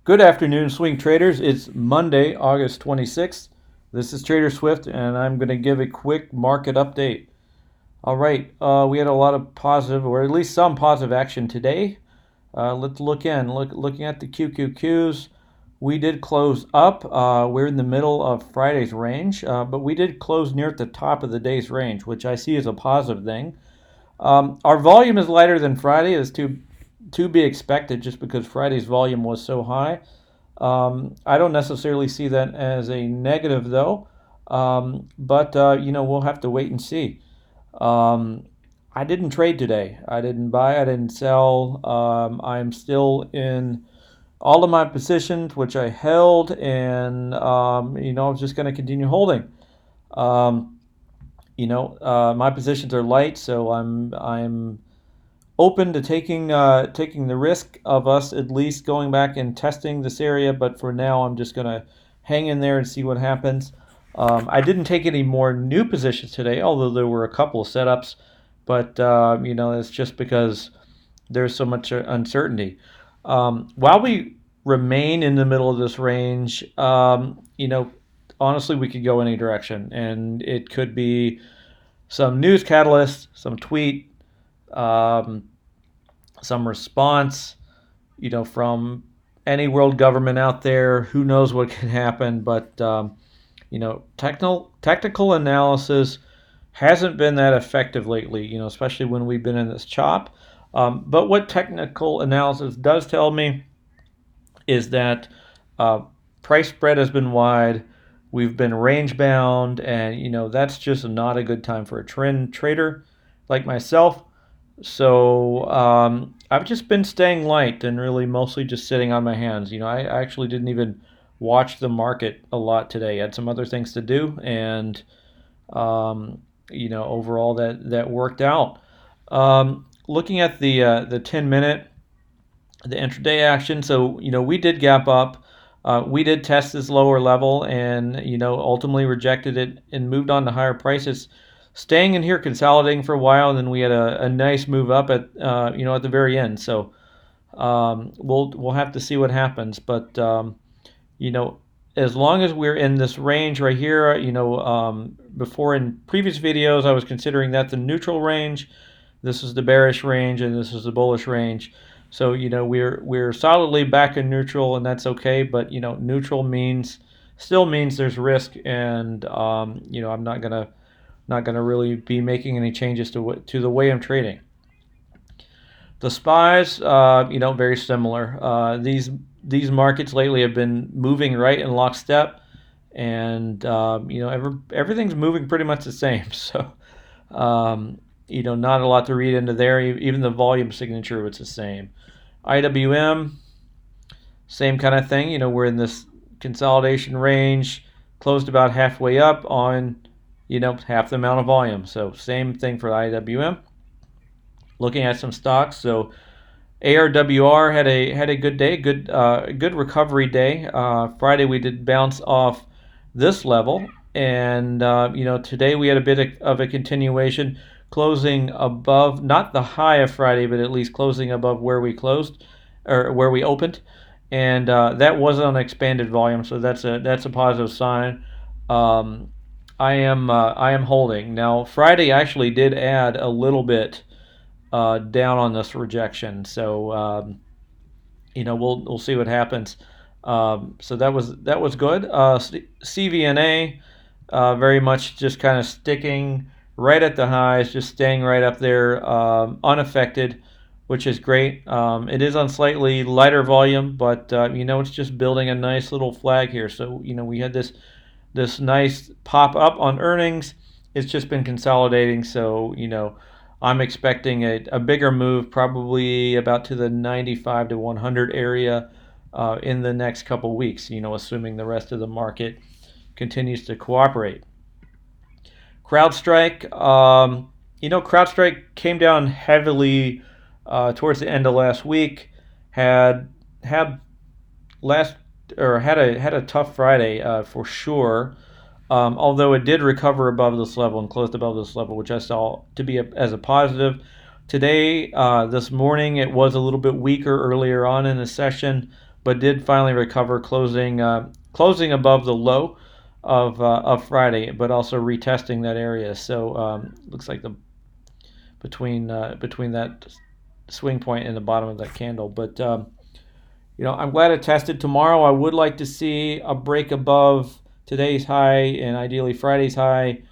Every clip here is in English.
Good afternoon, swing traders. It's Monday, August 26th. This is TraderSwift, and I'm going to give a quick market update. All right, we had a lot of positive, or at least some positive action today. Let's looking at the QQQs. We did close up. We're in the middle of Friday's range, but we did close near at the top of the day's range, which I see as a positive thing. Our volume is lighter than Friday. It's to be expected just because Friday's volume was so high. I don't necessarily see that as a negative though, but we'll have to wait and see. I didn't trade today. I didn't buy. I didn't sell. I'm still in all of my positions, which I held, and I was just going to continue holding. Um, my positions are light, so I'm open to taking the risk of us at least going back and testing this area. But for now, I'm just gonna hang in there and see what happens. I didn't take any more new positions today, although there were a couple of setups. But it's just because there's so much uncertainty. While we remain in the middle of this range, honestly, we could go any direction, and it could be some news catalyst, some tweet, um, some response, from any world government out there. Who knows what can happen? But technical analysis hasn't been that effective lately. Especially when we've been in this chop. But what technical analysis does tell me is that uh, price spread has been wide. We've been range bound, and that's just not a good time for a trend trader like myself. So I've just been staying light and really mostly just sitting on my hands. I actually didn't even watch the market a lot today. I had some other things to do, and overall that worked out. Looking at the 10-minute, the intraday action. So we did gap up. We did test this lower level, and ultimately rejected it and moved on to higher prices, staying in here consolidating for a while, and then we had a nice move up at at the very end. So we'll have to see what happens, but you know as long as we're in this range right here, before in previous videos I was considering that the neutral range. This is the bearish range, and this is the bullish range. So we're solidly back in neutral, and that's okay. But neutral still means there's risk, and I'm not gonna really be making any changes to the way I'm trading. The SPYs, very similar. These markets lately have been moving right in lockstep, and everything's moving pretty much the same. So not a lot to read into there. Even the volume signature, it's the same. IWM, same kind of thing. We're in this consolidation range, closed about halfway up on half the amount of volume. So same thing for IWM. Looking at some stocks, so ARWR had a good day, good recovery day. Friday we did bounce off this level, and today we had a bit of a continuation, closing above, not the high of Friday, but at least closing above where we closed or where we opened, and that was on expanded volume, so that's a positive sign. I am holding now. Friday actually did add a little bit down on this rejection. So we'll see what happens. So that was good. CVNA very much just kind of sticking right at the highs, just staying right up there, unaffected, which is great. It is on slightly lighter volume, but it's just building a nice little flag here. So we had this nice pop up on earnings. It's just been consolidating. So I'm expecting a bigger move, probably about to the 95 to 100 area in the next couple weeks, assuming the rest of the market continues to cooperate. CrowdStrike, CrowdStrike came down heavily towards the end of last week, had last or had a tough Friday for sure. Although it did recover above this level and closed above this level, which I saw to be as a positive. Today, this morning, it was a little bit weaker earlier on in the session, but did finally recover, closing above the low of Friday, but also retesting that area. So looks like the between that swing point and the bottom of that candle. But I'm glad it tested. Tomorrow, I would like to see a break above today's high and ideally Friday's high.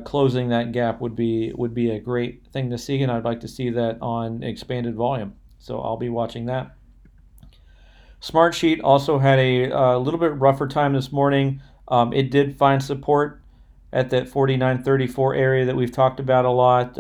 Closing that gap would be a great thing to see, and I'd like to see that on expanded volume. So I'll be watching that. Smartsheet also had a little bit rougher time this morning. It did find support at that 49.34 area that we've talked about a lot.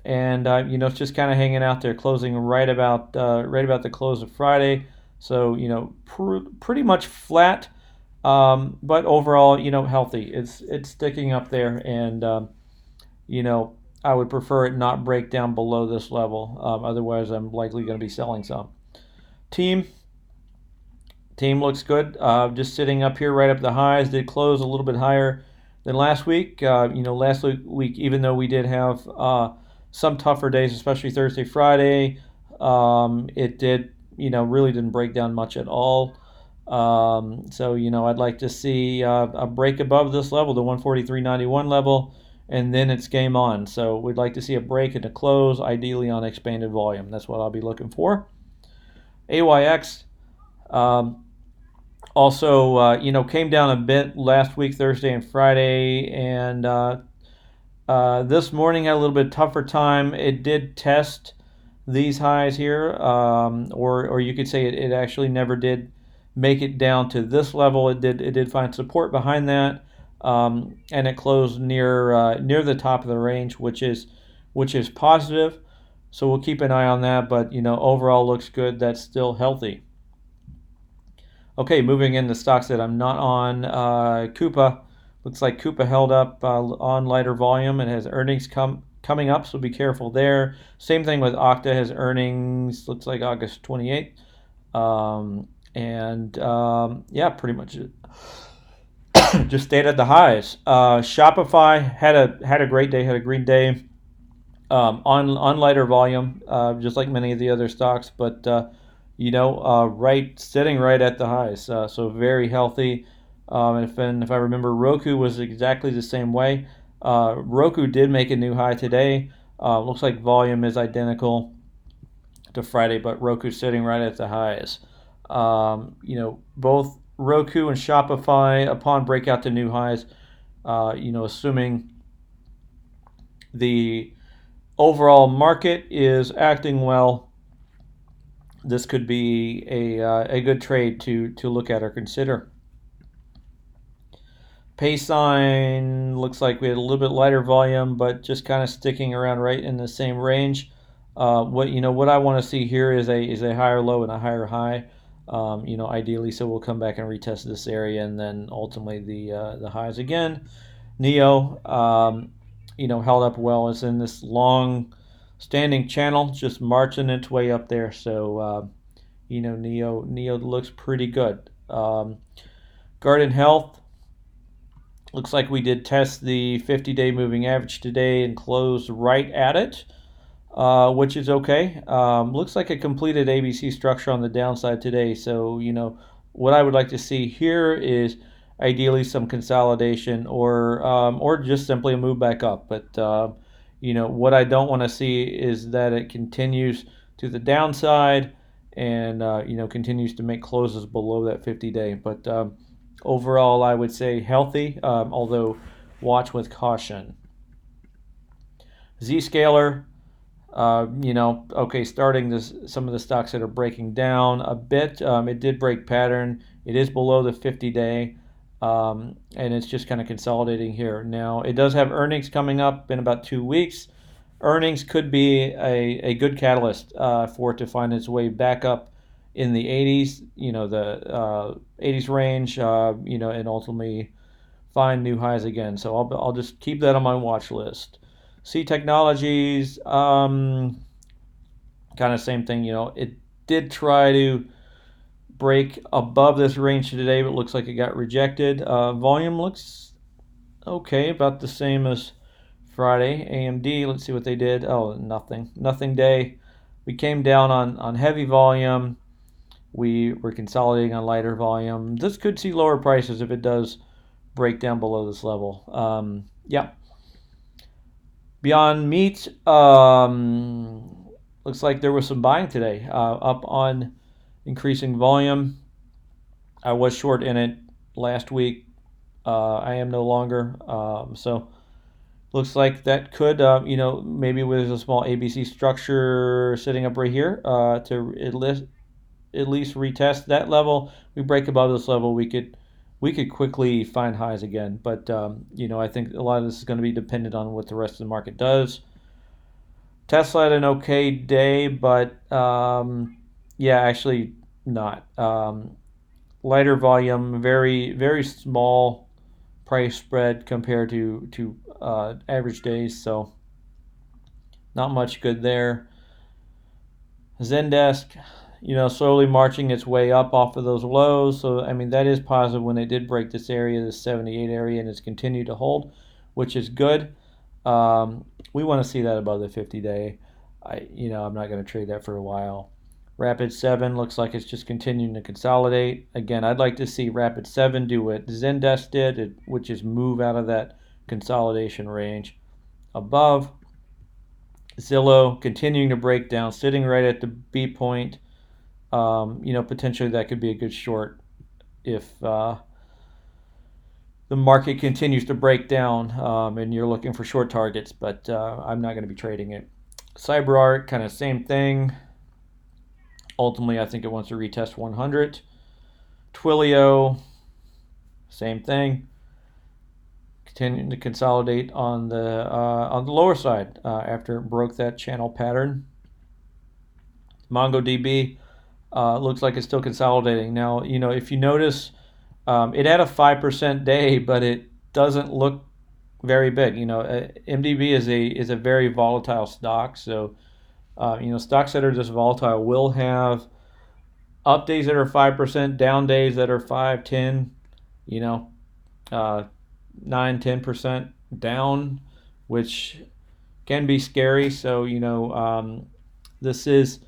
And it's just kind of hanging out there, closing right about the close of Friday. So pretty much flat, but overall healthy. It's sticking up there, and I would prefer it not break down below this level. Otherwise, I'm likely going to be selling some. Team looks good. Just sitting up here right up the highs. Did close a little bit higher than last week. Last week, even though we did have some tougher days, especially Thursday, Friday, it did, really didn't break down much at all. So I'd like to see a break above this level, the 143.91 level, and then it's game on. So we'd like to see a break and a close, ideally on expanded volume. That's what I'll be looking for. AYX. Also, came down a bit last week, Thursday and Friday, and this morning had a little bit tougher time. It did test these highs here, or you could say it actually never did make it down to this level. It did find support behind that, and it closed near the top of the range, which is positive. So we'll keep an eye on that. But overall looks good. That's still healthy. Okay, moving into stocks that I'm not on. Coupa. Looks like Coupa held up on lighter volume. It has earnings coming up, so be careful there. Same thing with Okta, has earnings, looks like August 28th. Pretty much just stayed at the highs. Shopify had a great day, had a green day on lighter volume, just like many of the other stocks, but sitting right at the highs, so very healthy. And if I remember, Roku was exactly the same way. Roku did make a new high today. Looks like volume is identical to Friday, but Roku's sitting right at the highs. Both Roku and Shopify, upon breakout to new highs, assuming the overall market is acting well, this could be a good trade to look at or consider. Paysign looks like we had a little bit lighter volume, but just kind of sticking around right in the same range. What I want to see here is a higher low and a higher high. Ideally, so we'll come back and retest this area, and then ultimately the highs again. Neo, held up well. It's in this long standing channel, just marching its way up there. So Neo looks pretty good. Garden Health. Looks like we did test the 50-day moving average today and closed right at it, which is okay. Looks like a completed ABC structure on the downside today. So, what I would like to see here is ideally some consolidation or just simply a move back up. But, what I don't want to see is that it continues to the downside and, continues to make closes below that 50-day. But, overall, I would say healthy, although watch with caution. Zscaler, starting some of the stocks that are breaking down a bit. It did break pattern. It is below the 50-day, and it's just kind of consolidating here. Now, it does have earnings coming up in about 2 weeks. Earnings could be a good catalyst for it to find its way back up in the 80s, the 80s range, and ultimately find new highs again. So I'll just keep that on my watch list. C Technologies, kind of same thing. It did try to break above this range today, but it looks like it got rejected. Volume looks okay, about the same as Friday. AMD, let's see what they did. Oh, nothing day. We came down on heavy volume. we're consolidating on lighter volume. This could see lower prices if it does break down below this level. Yeah. Beyond Meat, looks like there was some buying today, up on increasing volume. I was short in it last week. I am no longer. So looks like that could, maybe with a small ABC structure sitting up right here to at least retest that level. We break above this level, we could quickly find highs again. But I think a lot of this is going to be dependent on what the rest of the market does. Tesla had an okay day, but yeah, actually not. Lighter volume, very very small price spread compared to average days, so not much good there. Zendesk, slowly marching its way up off of those lows. So I mean that is positive when they did break this area, this 78 area, and it's continued to hold, which is good. We want to see that above the 50-day. I'm not going to trade that for a while. Rapid 7 looks like it's just continuing to consolidate. Again, I'd like to see Rapid 7 do what Zendesk did, which is move out of that consolidation range. Above, Zillow continuing to break down, sitting right at the B point. Potentially that could be a good short if the market continues to break down and you're looking for short targets, but I'm not going to be trading it. CyberArk, kind of same thing. Ultimately, I think it wants to retest 100. Twilio, same thing. Continuing to consolidate on the lower side after it broke that channel pattern. MongoDB looks like it's still consolidating. Now, if you notice, it had a 5% day, but it doesn't look very big. MDB is a very volatile stock, so stocks that are just volatile will have up days that are 5%, down days that are 5, 10, 9, 10% down, which can be scary. So, this is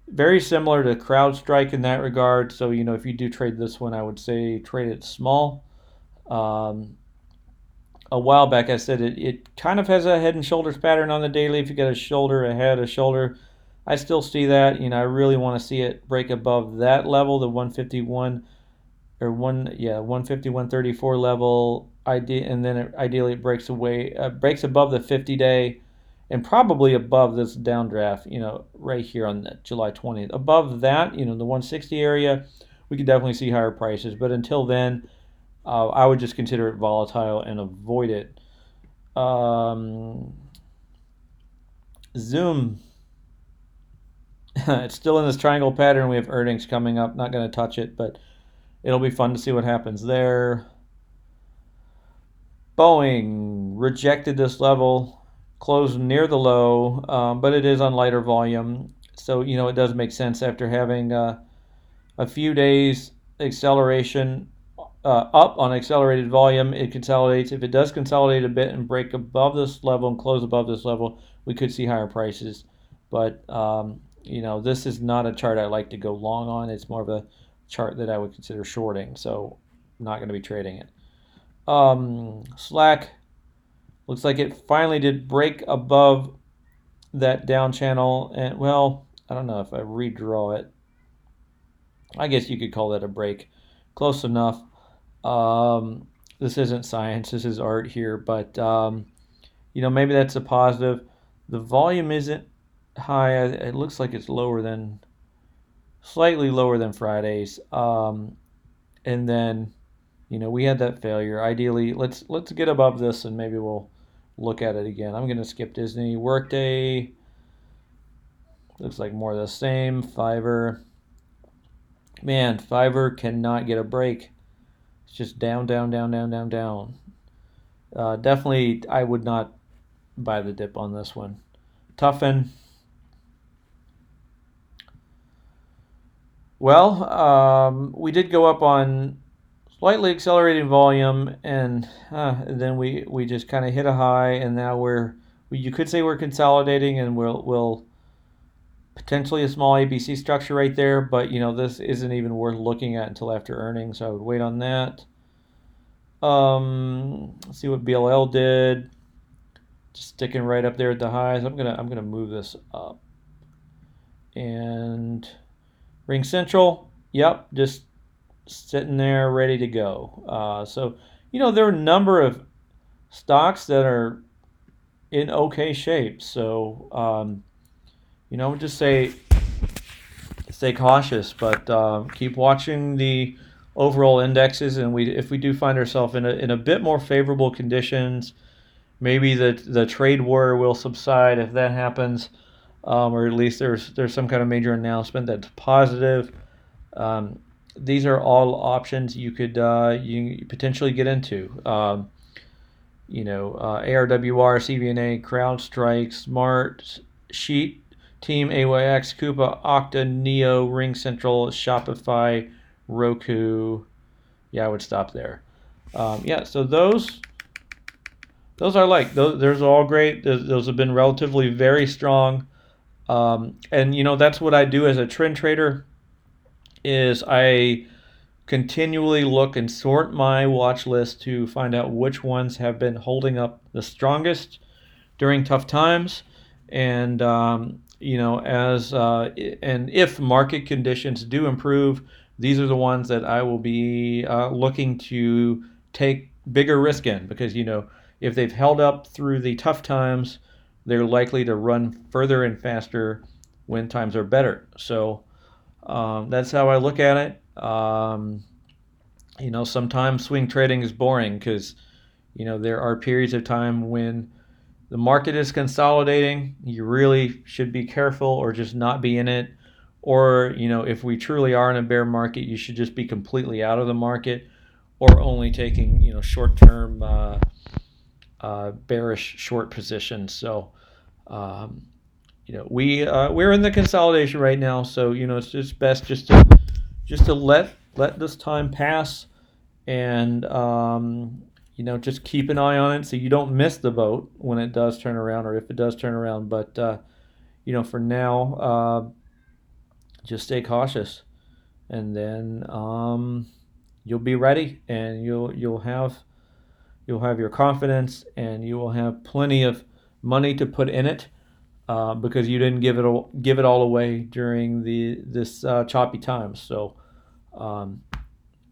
very similar to CrowdStrike in that regard. So, if you do trade this one, I would say trade it small. A while back, I said it kind of has a head and shoulders pattern on the daily. If you get a shoulder, a head, a shoulder, I still see that. I really want to see it break above that level, the 151 or 150, 134 level. And then ideally it breaks above the 50-day, and probably above this downdraft. Right here on the July 20th. Above that, the 160 area, we could definitely see higher prices. But until then, I would just consider it volatile and avoid it. Zoom. It's still in this triangle pattern. We have earnings coming up. Not going to touch it, but it'll be fun to see what happens there. Boeing rejected this level, closed near the low, but it is on lighter volume. So, it does make sense after having a few days acceleration up on accelerated volume. It consolidates. If it does consolidate a bit and break above this level and close above this level, we could see higher prices. But this is not a chart I like to go long on. It's more of a chart that I would consider shorting, so I'm not going to be trading it. Slack looks like it finally did break above that down channel, and well, I don't know if I redraw it. I guess you could call that a break. Close enough. This isn't science, this is art here, but maybe that's a positive. The volume isn't high. It looks like it's slightly lower than Friday's. And then, we had that failure. Ideally, let's get above this and maybe we'll look at it again. I'm going to skip Disney. Workday looks like more of the same. Fiverr. Man, Fiverr cannot get a break. It's just down, down, down, down, down, down. Definitely, I would not buy the dip on this one. Toughen. Well, we did go up on slightly accelerating volume, and then we just kind of hit a high, and now you could say we're consolidating, and we'll Potentially a small ABC structure right there, but this isn't even worth looking at until after earnings, so I would wait on that. Let's see what BLL did. Just sticking right up there at the highs. I'm gonna move this up. And Ring Central, yep, just sitting there ready to go. So there are a number of stocks that are in okay shape. So just stay cautious, but keep watching the overall indexes, and if we do find ourselves in a bit more favorable conditions, maybe the trade war will subside. If that happens, or at least there's some kind of major announcement that's positive. These are all options you could you potentially get into. ARWR, CVNA, CrowdStrike, Smart Sheet, Team AYX, Coupa, Okta, Neo, Ring Central, Shopify, Roku. Yeah, I would stop there. So those I like. Those are all great. Those have been relatively very strong. And that's what I do as a trend trader is I continually look and sort my watch list to find out which ones have been holding up the strongest during tough times, and and if market conditions do improve, these are the ones that I will be looking to take bigger risk in, because if they've held up through the tough times, they're likely to run further and faster when times are better. So that's how I look at it. Sometimes swing trading is boring because there are periods of time when the market is consolidating. You really should be careful or just not be in it. Or, if we truly are in a bear market, you should just be completely out of the market, or only taking, short-term bearish short positions. So, we're in the consolidation right now. So, it's just best just to let this time pass, and just keep an eye on it so you don't miss the boat when it does turn around, or if it does turn around. But for now, just stay cautious, and then you'll be ready, and you'll have your confidence, and you will have plenty of money to put in it, because you didn't give it all away during this choppy time. So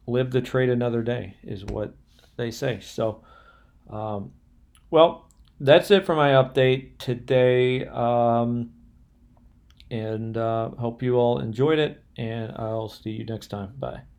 live the trade another day is what they say. So, well, that's it for my update today. And hope you all enjoyed it, and I'll see you next time. Bye.